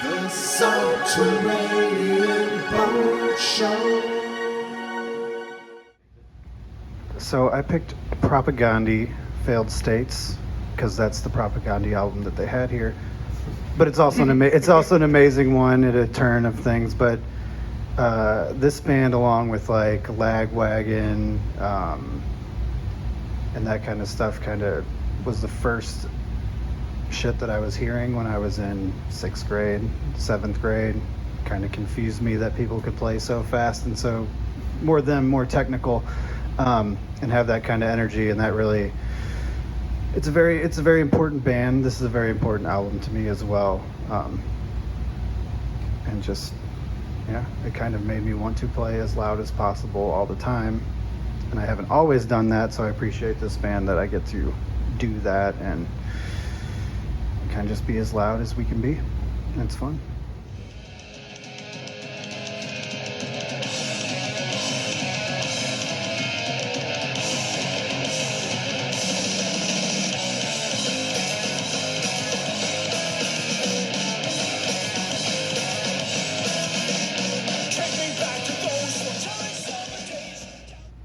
The Subterranean Boat Show. So I picked Propagandhi, Failed States, because that's the Propagandhi album that they had here. But it's also it's also an amazing one at a turn of things. But this band, along with like Lagwagon and that kind of stuff, kind of was the first shit that I was hearing when I was in 6th grade, 7th grade. Kind of confused me that people could play so fast and so more technical, and have that kind of energy. And that really, it's a very important band. This is a very important album to me as well. And just, yeah, it kind of made me want to play as loud as possible all the time. And I haven't always done that, so I appreciate this band that I get to do that and kind of just be as loud as we can be. And it's fun.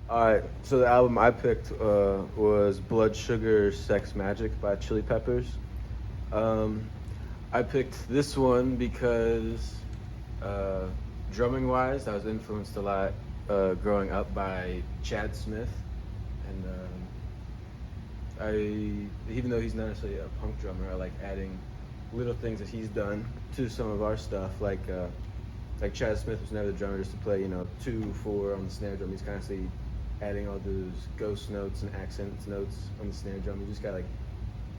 Alright, so the album I picked was Blood Sugar Sex Magic by Chili Peppers. I picked this one because drumming wise, I was influenced a lot growing up by Chad Smith. And even though he's not necessarily a punk drummer, I like adding little things that he's done to some of our stuff. Like Chad Smith was never the drummer just to play, 2/4 on the snare drum. He's constantly adding all those ghost notes and accent notes on the snare drum.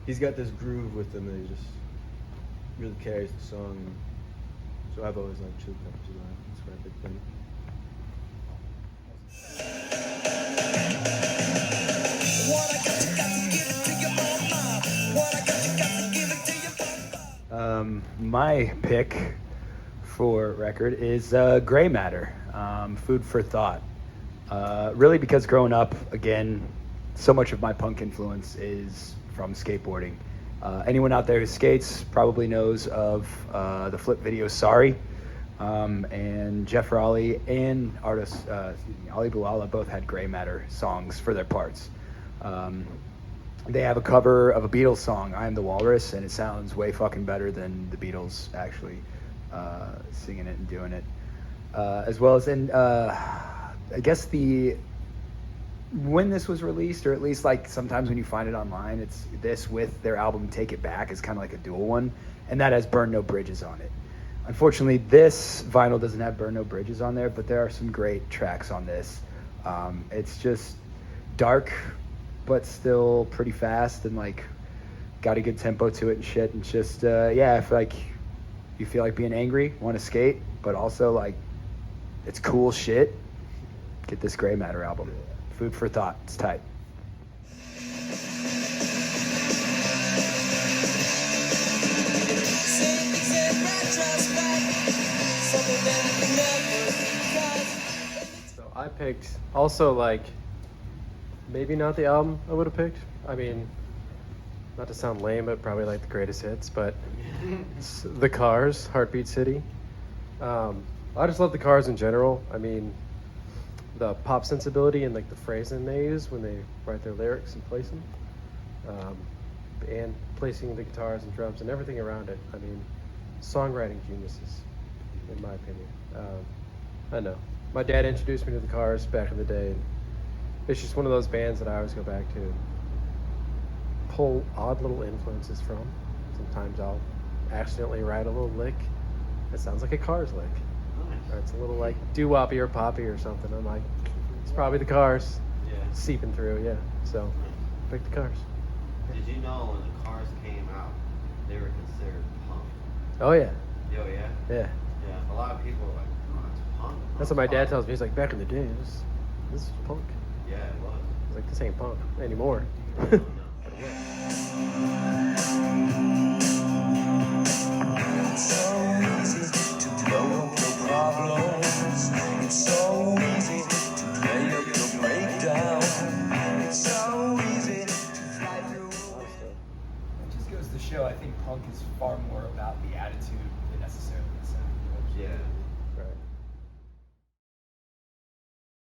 He's got this groove with him that he just really carries the song. So I've always liked Chili Peppers a lot. That's why I picked them. My pick for record is Gray Matter, Food for Thought. Really because growing up, again, so much of my punk influence is from skateboarding. Anyone out there who skates probably knows of the flip video Sorry, and Jeff Raleigh and artist Ali Boulala both had Gray Matter songs for their parts. They have a cover of a Beatles song, I Am the Walrus, and it sounds way fucking better than the Beatles actually singing it and doing it. As well as I guess when this was released, or at least like sometimes when you find it online, it's this with their album Take It Back is kind of like a dual one, and that has Burn No Bridges on it. Unfortunately, this vinyl doesn't have Burn No Bridges on there, but there are some great tracks on this. It's just dark, but still pretty fast, and like got a good tempo to it and shit. And just if like you feel like being angry, want to skate, but also like it's cool shit, get this Gray Matter album. Food for Thought. It's tight. So I picked also like maybe not the album I would have picked. I mean, not to sound lame, but probably like the greatest hits, but it's The Cars, Heartbeat City. I just love The Cars in general. I mean, the pop sensibility and like the phrasing they use when they write their lyrics and place them, and placing the guitars and drums and everything around it. I mean, songwriting geniuses, in my opinion. I know my dad introduced me to The Cars back in the day, and it's just one of those bands that I always go back to and pull odd little influences from. Sometimes I'll accidentally write a little lick that sounds like a Cars lick. Or it's a little like doo-woppy or poppy or something. I'm like, it's probably the Cars seeping through, yeah. So, pick the Cars. Did you know when the Cars came out, they were considered punk? Oh yeah. Oh yeah? Yeah. Yeah, a lot of people were like, oh, it's punk. That's what my dad tells me. He's like, back in the day, this is punk. Yeah, it was. He's like, this ain't punk anymore. No. Show, I think punk is far more about the attitude than necessarily necessary.